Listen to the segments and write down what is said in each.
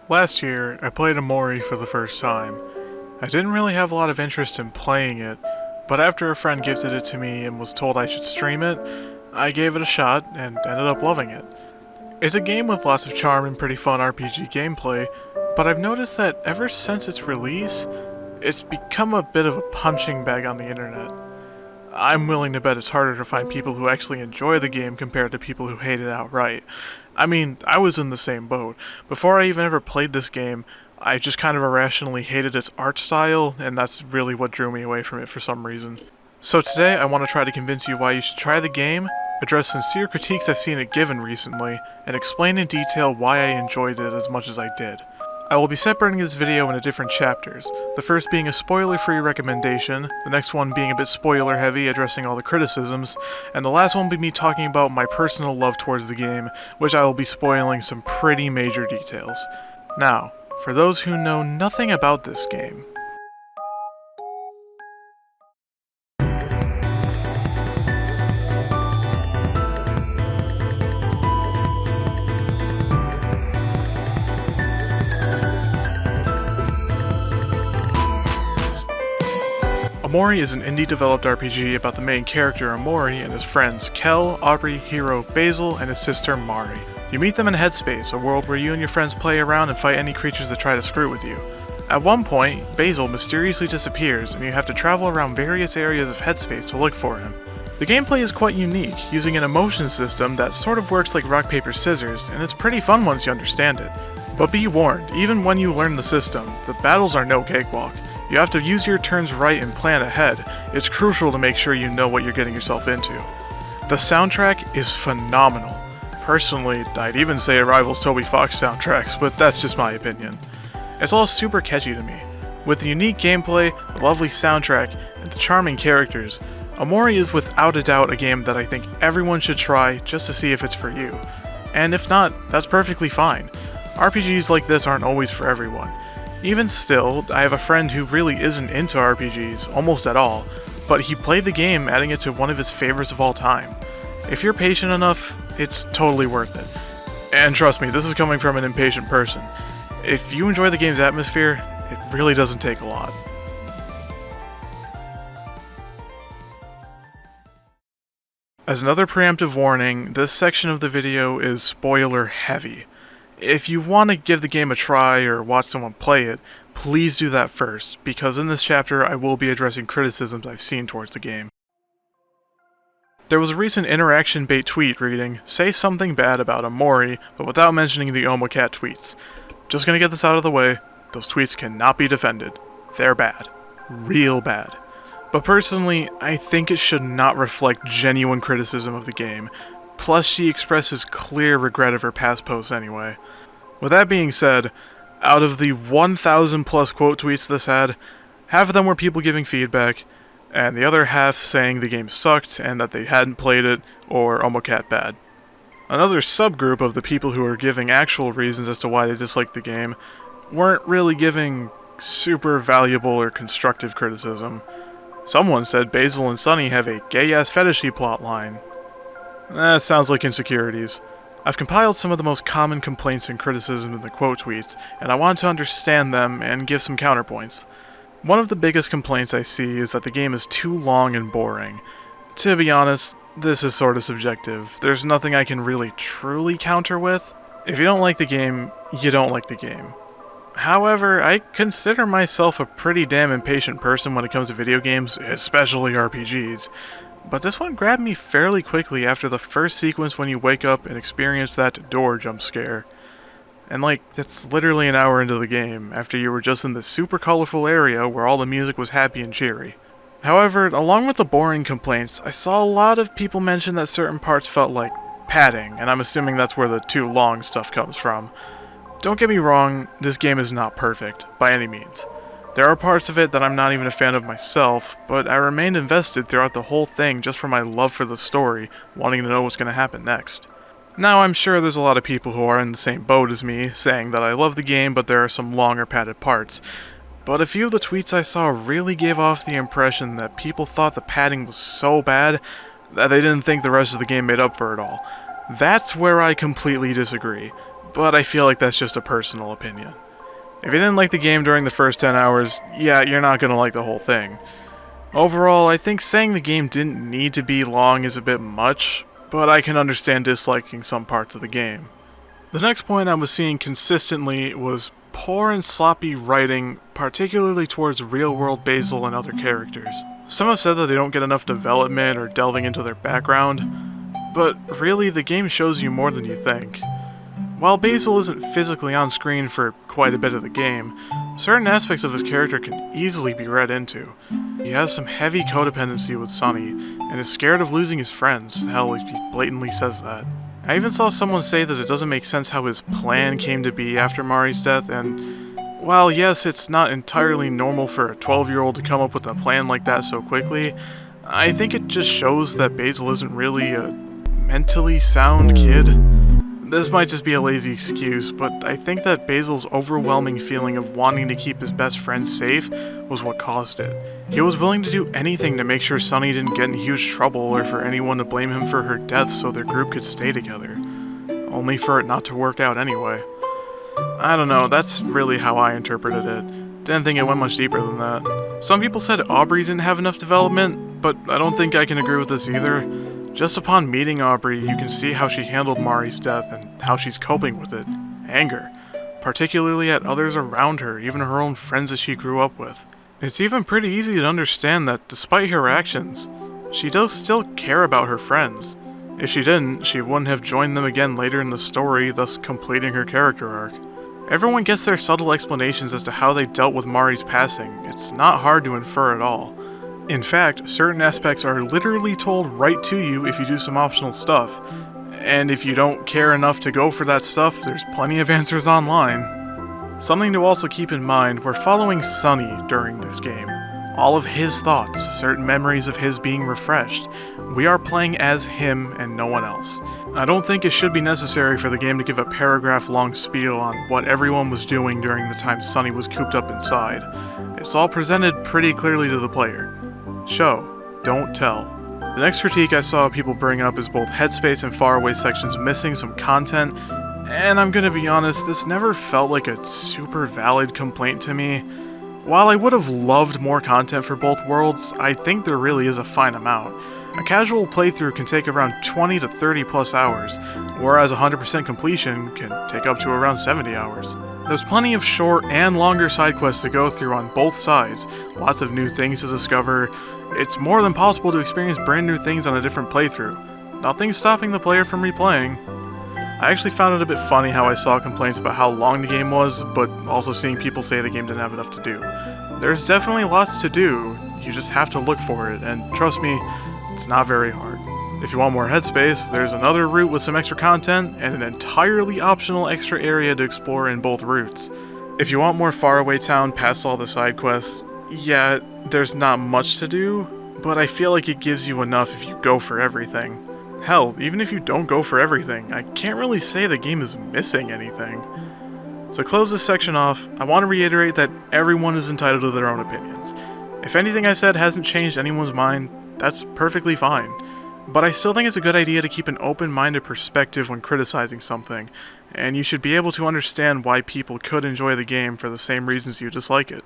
Last year, I played Omori for the first time. I didn't really have a lot of interest in playing it, but after a friend gifted it to me and was told I should stream it, I gave it a shot and ended up loving it. It's a game with lots of charm and pretty fun RPG gameplay, but I've noticed that ever since its release, it's become a bit of a punching bag on the internet. I'm willing to bet it's harder to find people who actually enjoy the game compared to people who hate it outright. I mean, I was in the same boat. Before I even ever played this game, I just kind of irrationally hated its art style, and that's really what drew me away from it for some reason. So today, I want to try to convince you why you should try the game, address sincere critiques I've seen it given recently, and explain in detail why I enjoyed it as much as I did. I will be separating this video into different chapters, the first being a spoiler-free recommendation, the next one being a bit spoiler-heavy, addressing all the criticisms, and the last one will be me talking about my personal love towards the game, which I will be spoiling some pretty major details. Now, for those who know nothing about this game, Omori is an indie-developed RPG about the main character Omori and his friends Kel, Aubrey, Hiro, Basil, and his sister Mari. You meet them in Headspace, a world where you and your friends play around and fight any creatures that try to screw with you. At one point, Basil mysteriously disappears, and you have to travel around various areas of Headspace to look for him. The gameplay is quite unique, using an emotion system that sort of works like rock, paper, scissors, and it's pretty fun once you understand it. But be warned, even when you learn the system, the battles are no cakewalk. You have to use your turns right and plan ahead. It's crucial to make sure you know what you're getting yourself into. The soundtrack is phenomenal. Personally, I'd even say it rivals Toby Fox soundtracks, but that's just my opinion. It's all super catchy to me. With the unique gameplay, the lovely soundtrack, and the charming characters, Omori is without a doubt a game that I think everyone should try just to see if it's for you. And if not, that's perfectly fine. RPGs like this aren't always for everyone. Even still, I have a friend who really isn't into RPGs, almost at all, but he played the game, adding it to one of his favorites of all time. If you're patient enough, it's totally worth it. And trust me, this is coming from an impatient person. If you enjoy the game's atmosphere, it really doesn't take a lot. As another preemptive warning, this section of the video is spoiler heavy. If you want to give the game a try or watch someone play it, please do that first, because in this chapter I will be addressing criticisms I've seen towards the game. There was a recent interaction bait tweet reading, "Say something bad about Omori, but without mentioning the OmoCat tweets." Just gonna get this out of the way, those tweets cannot be defended. They're bad. Real bad. But personally, I think it should not reflect genuine criticism of the game. Plus, she expresses clear regret of her past posts anyway. With that being said, out of the 1,000 plus quote tweets this had, half of them were people giving feedback, and the other half saying the game sucked and that they hadn't played it, or OmoCat bad. Another subgroup of the people who were giving actual reasons as to why they disliked the game weren't really giving super valuable or constructive criticism. Someone said Basil and Sunny have a gay-ass fetishy plotline. That sounds like insecurities. I've compiled some of the most common complaints and criticism in the quote tweets, and I want to understand them and give some counterpoints. One of the biggest complaints I see is that the game is too long and boring. To be honest, this is sort of subjective. There's nothing I can really truly counter with. If you don't like the game, you don't like the game. However, I consider myself a pretty damn impatient person when it comes to video games, especially RPGs. But this one grabbed me fairly quickly after the first sequence when you wake up and experience that door jump scare. And that's literally an hour into the game, after you were just in this super colorful area where all the music was happy and cheery. However, along with the boring complaints, I saw a lot of people mention that certain parts felt like padding, and I'm assuming that's where the too long stuff comes from. Don't get me wrong, this game is not perfect, by any means. There are parts of it that I'm not even a fan of myself, but I remained invested throughout the whole thing just for my love for the story, wanting to know what's going to happen next. Now, I'm sure there's a lot of people who are in the same boat as me, saying that I love the game but there are some long or padded parts. But a few of the tweets I saw really gave off the impression that people thought the padding was so bad that they didn't think the rest of the game made up for it all. That's where I completely disagree. but I feel like that's just a personal opinion. If you didn't like the game during the first 10 hours, yeah, you're not gonna like the whole thing. Overall, I think saying the game didn't need to be long is a bit much, but I can understand disliking some parts of the game. The next point I was seeing consistently was poor and sloppy writing, particularly towards real-world Basil and other characters. Some have said that they don't get enough development or delving into their background, but really the game shows you more than you think. While Basil isn't physically on screen for quite a bit of the game, certain aspects of his character can easily be read into. He has some heavy codependency with Sunny, and is scared of losing his friends. Hell, he blatantly says that. I even saw someone say that it doesn't make sense how his plan came to be after Mari's death, and while yes, it's not entirely normal for a 12-year-old to come up with a plan like that so quickly, I think it just shows that Basil isn't really a mentally sound kid. This might just be a lazy excuse, but I think that Basil's overwhelming feeling of wanting to keep his best friend safe was what caused it. He was willing to do anything to make sure Sunny didn't get in huge trouble or for anyone to blame him for her death so their group could stay together. Only for it not to work out anyway. I don't know, that's really how I interpreted it. Didn't think it went much deeper than that. Some people said Aubrey didn't have enough development, but I don't think I can agree with this either. Just upon meeting Aubrey, you can see how she handled Mari's death and how she's coping with it. Anger. Particularly at others around her, even her own friends that she grew up with. It's even pretty easy to understand that despite her actions, she does still care about her friends. If she didn't, she wouldn't have joined them again later in the story, thus completing her character arc. Everyone gets their subtle explanations as to how they dealt with Mari's passing. It's not hard to infer at all. In fact, certain aspects are literally told right to you if you do some optional stuff, and if you don't care enough to go for that stuff, there's plenty of answers online. Something to also keep in mind, we're following Sunny during this game. All of his thoughts, certain memories of his being refreshed. We are playing as him and no one else. I don't think it should be necessary for the game to give a paragraph-long spiel on what everyone was doing during the time Sunny was cooped up inside. It's all presented pretty clearly to the player. Show, don't tell. The next critique I saw people bring up is both Headspace and Faraway sections missing some content, and I'm gonna be honest, this never felt like a super valid complaint to me. While I would have loved more content for both worlds, I think there really is a fine amount. A casual playthrough can take around 20 to 30 plus hours, whereas 100% completion can take up to around 70 hours. There's plenty of short and longer side quests to go through on both sides, lots of new things to discover. It's more than possible to experience brand new things on a different playthrough. Nothing's stopping the player from replaying. I actually found it a bit funny how I saw complaints about how long the game was, but also seeing people say the game didn't have enough to do. There's definitely lots to do, you just have to look for it, and trust me, it's not very hard. If you want more headspace, there's another route with some extra content, and an entirely optional extra area to explore in both routes. If you want more Faraway Town past all the side quests, yeah, there's not much to do, but I feel like it gives you enough if you go for everything. Hell, even if you don't go for everything, I can't really say the game is missing anything. So to close this section off, I want to reiterate that everyone is entitled to their own opinions. If anything I said hasn't changed anyone's mind, that's perfectly fine. But I still think it's a good idea to keep an open-minded perspective when criticizing something, and you should be able to understand why people could enjoy the game for the same reasons you dislike it.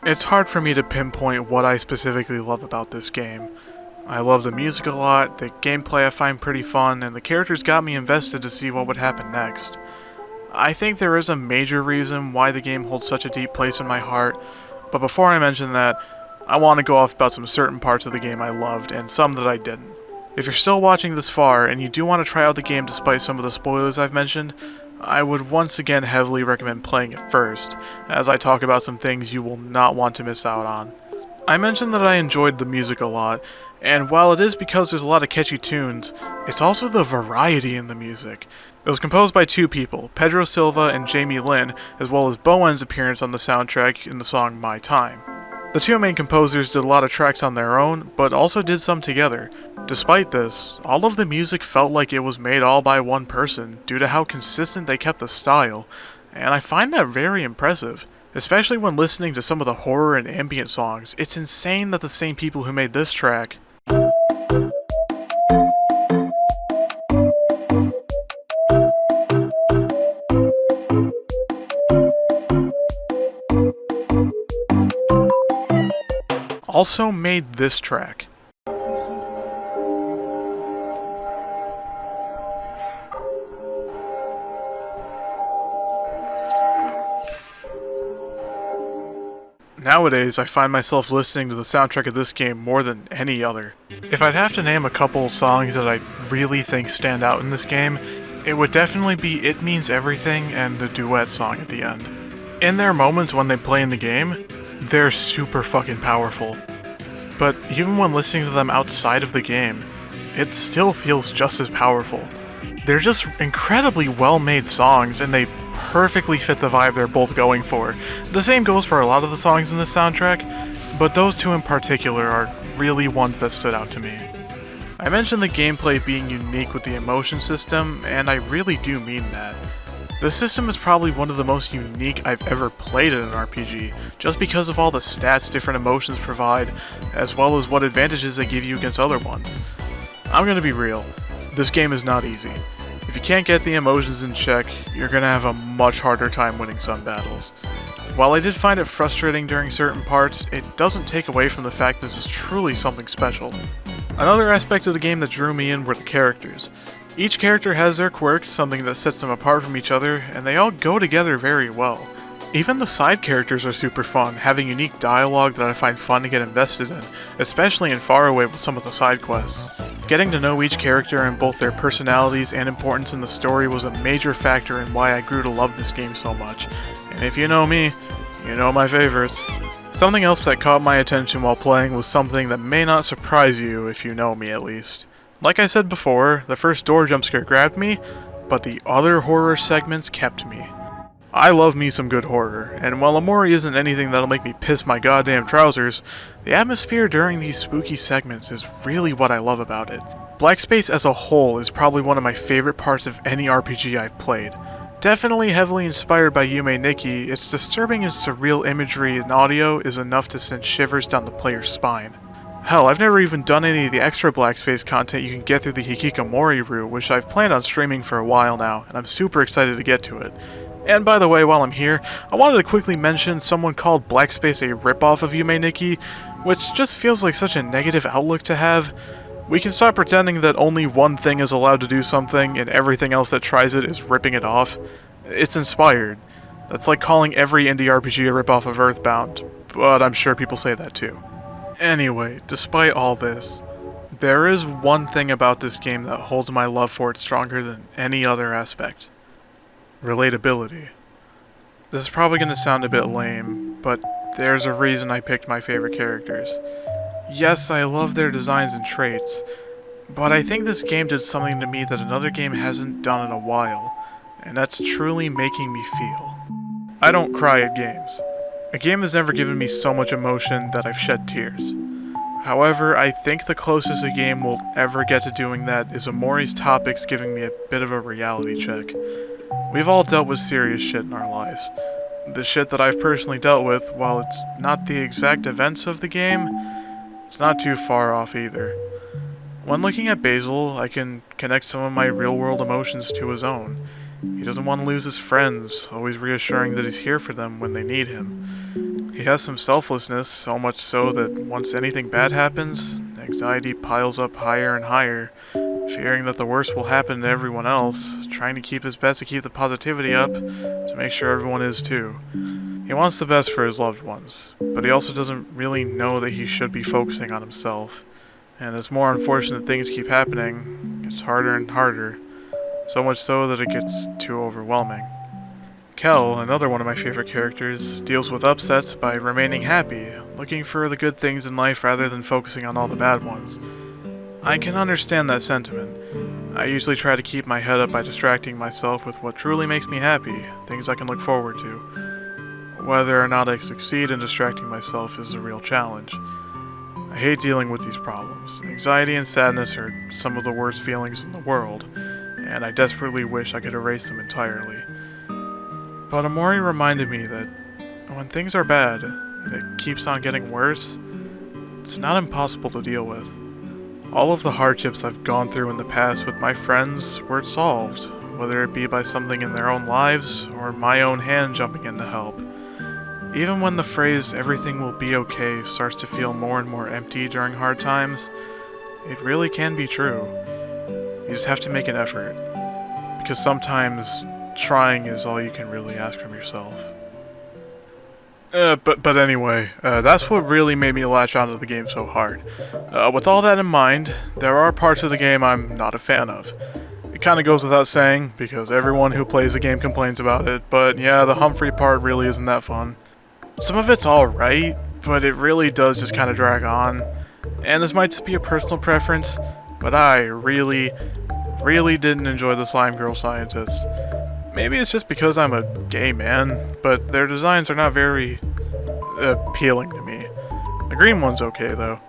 It's hard for me to pinpoint what I specifically love about this game. I love the music a lot, the gameplay I find pretty fun, and the characters got me invested to see what would happen next. I think there is a major reason why the game holds such a deep place in my heart, but before I mention that, I want to go off about some certain parts of the game I loved and some that I didn't. If you're still watching this far and you do want to try out the game despite some of the spoilers I've mentioned, I would once again heavily recommend playing it first, as I talk about some things you will not want to miss out on. I mentioned that I enjoyed the music a lot, and while it is because there's a lot of catchy tunes, it's also the variety in the music. It was composed by two people, Pedro Silva and Jamie Lynn, as well as Bowen's appearance on the soundtrack in the song My Time. The two main composers did a lot of tracks on their own, but also did some together. Despite this, all of the music felt like it was made all by one person due to how consistent they kept the style, and I find that very impressive. Especially when listening to some of the horror and ambient songs, it's insane that the same people who made this track also made this track. Nowadays, I find myself listening to the soundtrack of this game more than any other. If I'd have to name a couple songs that I really think stand out in this game, it would definitely be It Means Everything and the duet song at the end. In their moments when they play in the game, they're super fucking powerful. But even when listening to them outside of the game, it still feels just as powerful. They're just incredibly well-made songs, and they perfectly fit the vibe they're both going for. The same goes for a lot of the songs in this soundtrack, but those two in particular are really ones that stood out to me. I mentioned the gameplay being unique with the emotion system, and I really do mean that. The system is probably one of the most unique I've ever played in an RPG, just because of all the stats different emotions provide, as well as what advantages they give you against other ones. I'm gonna be real, this game is not easy. If you can't get the emotions in check, you're gonna have a much harder time winning some battles. While I did find it frustrating during certain parts, it doesn't take away from the fact this is truly something special. Another aspect of the game that drew me in were the characters. Each character has their quirks, something that sets them apart from each other, and they all go together very well. Even the side characters are super fun, having unique dialogue that I find fun to get invested in, especially in Faraway with some of the side quests. Getting to know each character and both their personalities and importance in the story was a major factor in why I grew to love this game so much. And if you know me, you know my favorites. Something else that caught my attention while playing was something that may not surprise you if you know me at least. Like I said before, the first door jump scare grabbed me, but the other horror segments kept me. I love me some good horror, and while Omori isn't anything that'll make me piss my goddamn trousers, the atmosphere during these spooky segments is really what I love about it. Black Space as a whole is probably one of my favorite parts of any RPG I've played. Definitely heavily inspired by Yume Nikki, its disturbing and surreal imagery and audio is enough to send shivers down the player's spine. Hell, I've never even done any of the extra Black Space content you can get through the Hikikomori route, which I've planned on streaming for a while now, and I'm super excited to get to it. And by the way, while I'm here, I wanted to quickly mention someone called Black Space a ripoff of Yume Nikki, which just feels like such a negative outlook to have. We can stop pretending that only one thing is allowed to do something and everything else that tries it is ripping it off. It's inspired. That's like calling every indie RPG a ripoff of Earthbound, but I'm sure people say that too. Anyway, despite all this, there is one thing about this game that holds my love for it stronger than any other aspect. Relatability. This is probably going to sound a bit lame, but there's a reason I picked my favorite characters. Yes, I love their designs and traits, but I think this game did something to me that another game hasn't done in a while, and that's truly making me feel. I don't cry at games. A game has never given me so much emotion that I've shed tears. However, I think the closest a game will ever get to doing that is Omori's topics giving me a bit of a reality check. We've all dealt with serious shit in our lives. The shit that I've personally dealt with, while it's not the exact events of the game, it's not too far off either. When looking at Basil, I can connect some of my real-world emotions to his own. He doesn't want to lose his friends, always reassuring that he's here for them when they need him. He has some selflessness, so much so that once anything bad happens, anxiety piles up higher and higher, fearing that the worst will happen to everyone else, trying to keep his best to keep the positivity up, to make sure everyone is too. He wants the best for his loved ones, but he also doesn't really know that he should be focusing on himself. And as more unfortunate things keep happening, it's harder and harder, so much so that it gets too overwhelming. Kel, another one of my favorite characters, deals with upsets by remaining happy, looking for the good things in life rather than focusing on all the bad ones. I can understand that sentiment. I usually try to keep my head up by distracting myself with what truly makes me happy, things I can look forward to. Whether or not I succeed in distracting myself is a real challenge. I hate dealing with these problems. Anxiety and sadness are some of the worst feelings in the world, and I desperately wish I could erase them entirely. But Omori reminded me that when things are bad, and it keeps on getting worse, it's not impossible to deal with. All of the hardships I've gone through in the past with my friends were solved, whether it be by something in their own lives or my own hand jumping in to help. Even when the phrase "everything will be okay" starts to feel more and more empty during hard times, it really can be true. You just have to make an effort, because sometimes trying is all you can really ask from yourself. But anyway, that's what really made me latch onto the game so hard. With all that in mind, there are parts of the game I'm not a fan of. It kinda goes without saying, because everyone who plays the game complains about it, but yeah, the Humphrey part really isn't that fun. Some of it's alright, but it really does just kinda drag on. And this might just be a personal preference, but I really didn't enjoy the Slime Girl scientists. Maybe it's just because I'm a gay man, but their designs are not very appealing to me. The green one's okay though.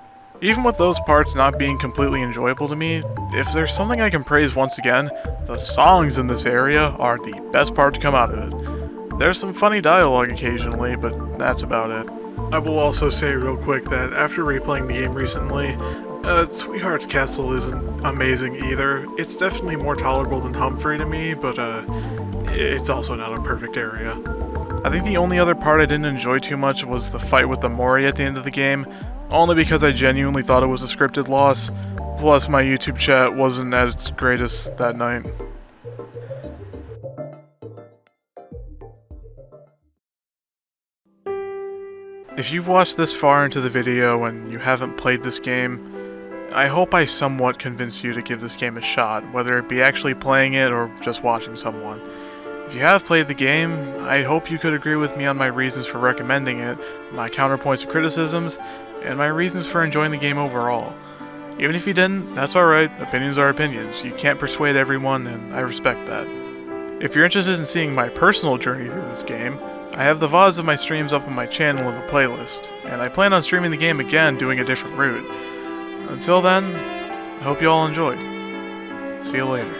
Even with those parts not being completely enjoyable to me, if there's something I can praise once again, the songs in this area are the best part to come out of it. There's some funny dialogue occasionally, but that's about it. I will also say real quick that after replaying the game recently, Sweetheart's Castle isn't amazing either. It's definitely more tolerable than Humphrey to me, but it's also not a perfect area. I think the only other part I didn't enjoy too much was the fight with Omori at the end of the game, only because I genuinely thought it was a scripted loss, plus my YouTube chat wasn't at its greatest that night. If you've watched this far into the video and you haven't played this game, I hope I somewhat convinced you to give this game a shot, whether it be actually playing it or just watching someone. If you have played the game, I hope you could agree with me on my reasons for recommending it, my counterpoints and criticisms, and my reasons for enjoying the game overall. Even if you didn't, that's alright, opinions are opinions. You can't persuade everyone, and I respect that. If you're interested in seeing my personal journey through this game, I have the VODs of my streams up on my channel in the playlist, and I plan on streaming the game again doing a different route. Until then, I hope you all enjoyed. See you later.